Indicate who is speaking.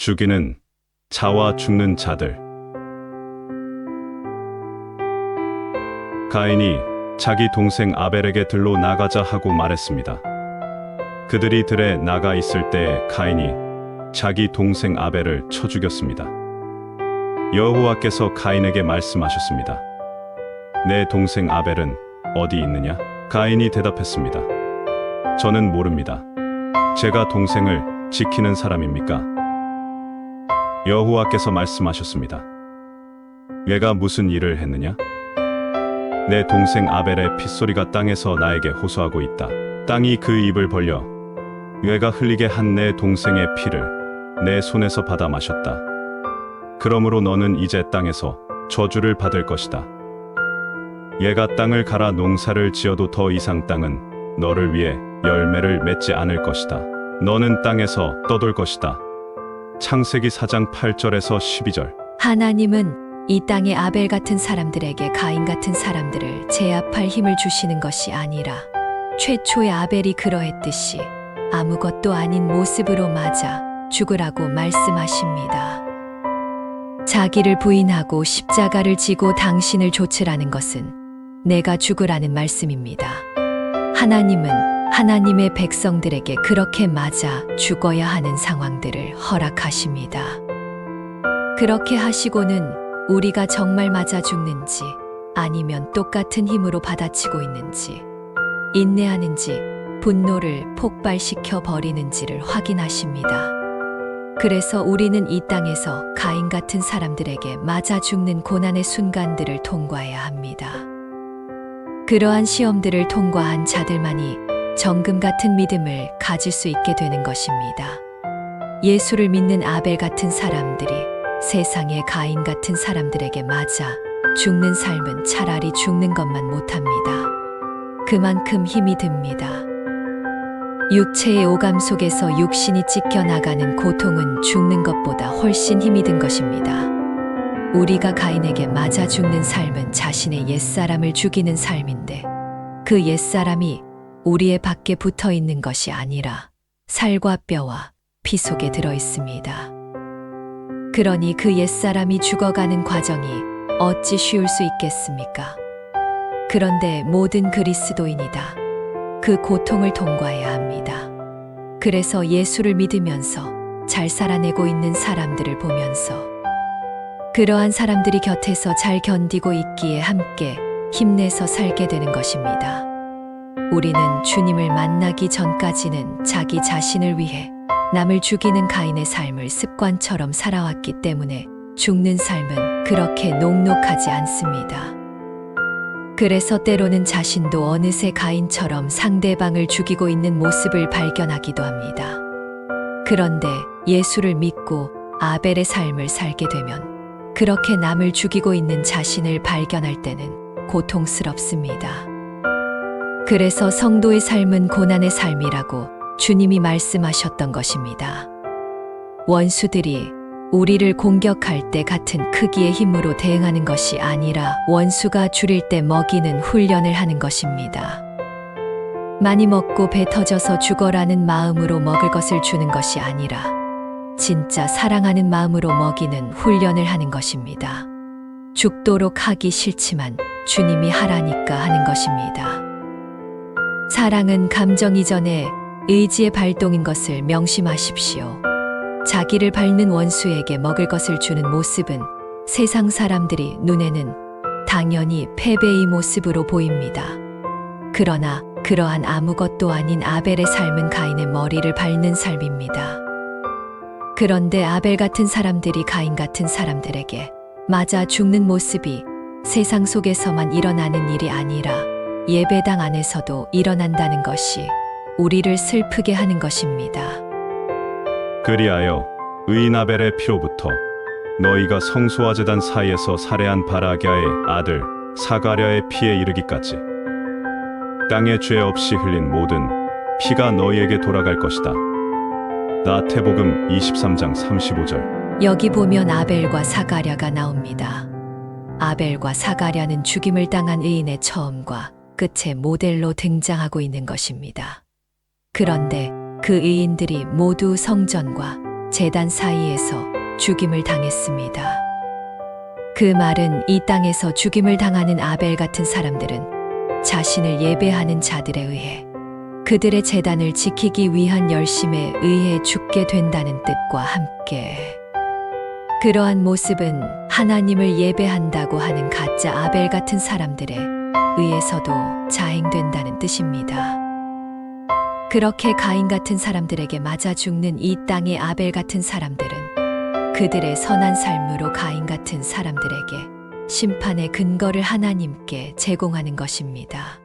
Speaker 1: 죽이는 자와 죽는 자들. 가인이 자기 동생 아벨에게 들로 나가자 하고 말했습니다. 그들이 들에 나가 있을 때에 가인이 자기 동생 아벨을 쳐 죽였습니다. 여호와께서 가인에게 말씀하셨습니다. 내 동생 아벨은 어디 있느냐? 가인이 대답했습니다. 저는 모릅니다. 제가 동생을 지키는 사람입니까? 여호와께서 말씀하셨습니다. 내가 무슨 일을 했느냐? 내 동생 아벨의 핏소리가 땅에서 나에게 호소하고 있다. 땅이 그 입을 벌려 내가 흘리게 한 내 동생의 피를 내 손에서 받아 마셨다. 그러므로 너는 이제 땅에서 저주를 받을 것이다. 얘가 땅을 갈아 농사를 지어도 더 이상 땅은 너를 위해 열매를 맺지 않을 것이다. 너는 땅에서 떠돌 것이다. 창세기 4장 8절에서 12절.
Speaker 2: 하나님은 이 땅의 아벨 같은 사람들에게 가인 같은 사람들을 제압할 힘을 주시는 것이 아니라 최초의 아벨이 그러했듯이 아무것도 아닌 모습으로 맞아 죽으라고 말씀하십니다. 자기를 부인하고 십자가를 지고 당신을 좇으라는 것은 내가 죽으라는 말씀입니다. 하나님은 하나님의 백성들에게 그렇게 맞아 죽어야 하는 상황들을 허락하십니다. 그렇게 하시고는 우리가 정말 맞아 죽는지 아니면 똑같은 힘으로 받아치고 있는지 인내하는지 분노를 폭발시켜 버리는지를 확인하십니다. 그래서 우리는 이 땅에서 가인 같은 사람들에게 맞아 죽는 고난의 순간들을 통과해야 합니다. 그러한 시험들을 통과한 자들만이 정금 같은 믿음을 가질 수 있게 되는 것입니다. 예수를 믿는 아벨 같은 사람들이 세상의 가인 같은 사람들에게 맞아 죽는 삶은 차라리 죽는 것만 못합니다. 그만큼 힘이 듭니다. 육체의 오감 속에서 육신이 찢겨나가는 고통은 죽는 것보다 훨씬 힘이 든 것입니다. 우리가 가인에게 맞아 죽는 삶은 자신의 옛사람을 죽이는 삶인데 그 옛사람이 우리의 밖에 붙어 있는 것이 아니라 살과 뼈와 피 속에 들어 있습니다. 그러니 그 옛사람이 죽어가는 과정이 어찌 쉬울 수 있겠습니까? 그런데 모든 그리스도인이다. 그 고통을 통과해야 합니다. 그래서 예수를 믿으면서 잘 살아내고 있는 사람들을 보면서 그러한 사람들이 곁에서 잘 견디고 있기에 함께 힘내서 살게 되는 것입니다. 우리는 주님을 만나기 전까지는 자기 자신을 위해 남을 죽이는 가인의 삶을 습관처럼 살아왔기 때문에 죽는 삶은 그렇게 녹록하지 않습니다. 그래서 때로는 자신도 어느새 가인처럼 상대방을 죽이고 있는 모습을 발견하기도 합니다. 그런데 예수를 믿고 아벨의 삶을 살게 되면 그렇게 남을 죽이고 있는 자신을 발견할 때는 고통스럽습니다. 그래서 성도의 삶은 고난의 삶이라고 주님이 말씀하셨던 것입니다. 원수들이 우리를 공격할 때 같은 크기의 힘으로 대응하는 것이 아니라 원수가 줄일 때 먹이는 훈련을 하는 것입니다. 많이 먹고 배 터져서 죽어라는 마음으로 먹을 것을 주는 것이 아니라 진짜 사랑하는 마음으로 먹이는 훈련을 하는 것입니다. 죽도록 하기 싫지만 주님이 하라니까 하는 것입니다. 사랑은 감정 이전에 의지의 발동인 것을 명심하십시오. 자기를 밟는 원수에게 먹을 것을 주는 모습은 세상 사람들이 눈에는 당연히 패배의 모습으로 보입니다. 그러나 그러한 아무것도 아닌 아벨의 삶은 가인의 머리를 밟는 삶입니다. 그런데 아벨 같은 사람들이 가인 같은 사람들에게 맞아 죽는 모습이 세상 속에서만 일어나는 일이 아니라 예배당 안에서도 일어난다는 것이 우리를 슬프게 하는 것입니다.
Speaker 1: 그리하여 의인 아벨의 피로부터 너희가 성소와 제단 사이에서 살해한 바라기아의 아들 사가랴의 피에 이르기까지 땅에 죄 없이 흘린 모든 피가 너희에게 돌아갈 것이다. 마태복음 23장 35절.
Speaker 2: 여기 보면 아벨과 사가랴가 나옵니다. 아벨과 사가랴는 죽임을 당한 의인의 처음과 끝의 모델로 등장하고 있는 것입니다. 그런데 그 의인들이 모두 성전과 제단 사이에서 죽임을 당했습니다. 그 말은 이 땅에서 죽임을 당하는 아벨 같은 사람들은 자신을 예배하는 자들에 의해 그들의 제단을 지키기 위한 열심에 의해 죽게 된다는 뜻과 함께 그러한 모습은 하나님을 예배한다고 하는 가짜 아벨 같은 사람들에 의해서도 자행된다는 뜻입니다. 그렇게 가인 같은 사람들에게 맞아 죽는 이 땅의 아벨 같은 사람들은 그들의 선한 삶으로 가인 같은 사람들에게 심판의 근거를 하나님께 제공하는 것입니다.